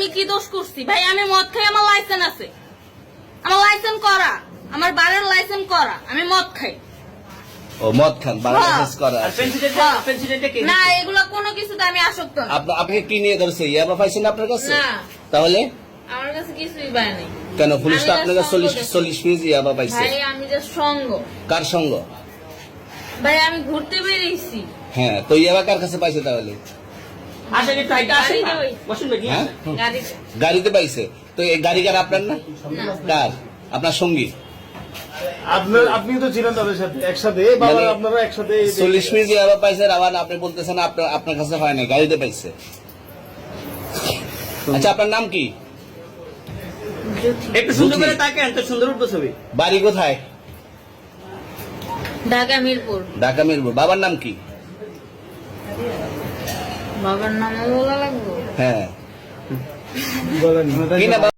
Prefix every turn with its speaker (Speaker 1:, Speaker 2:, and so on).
Speaker 1: আমি কি দোষ করছি ভাই? আমি মদ খাই, আমার লাইসেন্স আছে, আমার লাইসেন্স করা, আমার বাড়ির লাইসেন্স করা, আমি মদ খাই।
Speaker 2: ও মদ খান, বাড়ির লাইসেন্স করা আছে।
Speaker 1: না, এগুলো কোনো কিছুতে আমি আসক্ত না।
Speaker 2: আপনাকে কি নিয়ে ধরছে? ইয়াবা পাইছেন আপনার কাছে?
Speaker 1: না,
Speaker 2: তাহলে
Speaker 1: আমার কাছে কিছুই পায় নাই।
Speaker 2: কেন পুলিশ তো
Speaker 1: আমি
Speaker 2: আপনার কাছে
Speaker 1: just সঙ্গ
Speaker 2: 40 পিস ইয়াবা পাইছে?
Speaker 1: ভাই আমি যে সঙ্গ,
Speaker 2: কার সঙ্গ?
Speaker 1: ভাই আমি ঘুরতে বেরিয়েছি।
Speaker 2: হ্যাঁ, তো ইয়াবা কার কাছে পাইছে তাহলে? হ্যাঁ? গাড়িতে পাইছে। তো এই গাড়ি কার? আপনার না? কার? আপনার সঙ্গী?
Speaker 3: আপনি তো ছিলেন তাদের সাথে একসাথে, বাবা আপনারা একসাথে
Speaker 2: 40 পিস ইয়াবা পাইছে, আবার আপনি বলতেছেন আপনার কাছে হয় না, গাড়িতে পাইছে। আচ্ছা, আপনার নাম কি?
Speaker 4: একটু সুন্দর করে তাকান তো, সুন্দর উঠবো ছবি।
Speaker 2: বাড়ি কোথায়?
Speaker 1: ঢাকা মিরপুর।
Speaker 2: ঢাকা মিরপুর। বাবার নাম কি?
Speaker 1: বাবার নামও বলা লাগবে?
Speaker 2: হ্যাঁ,
Speaker 3: বলেন
Speaker 2: কি নাম?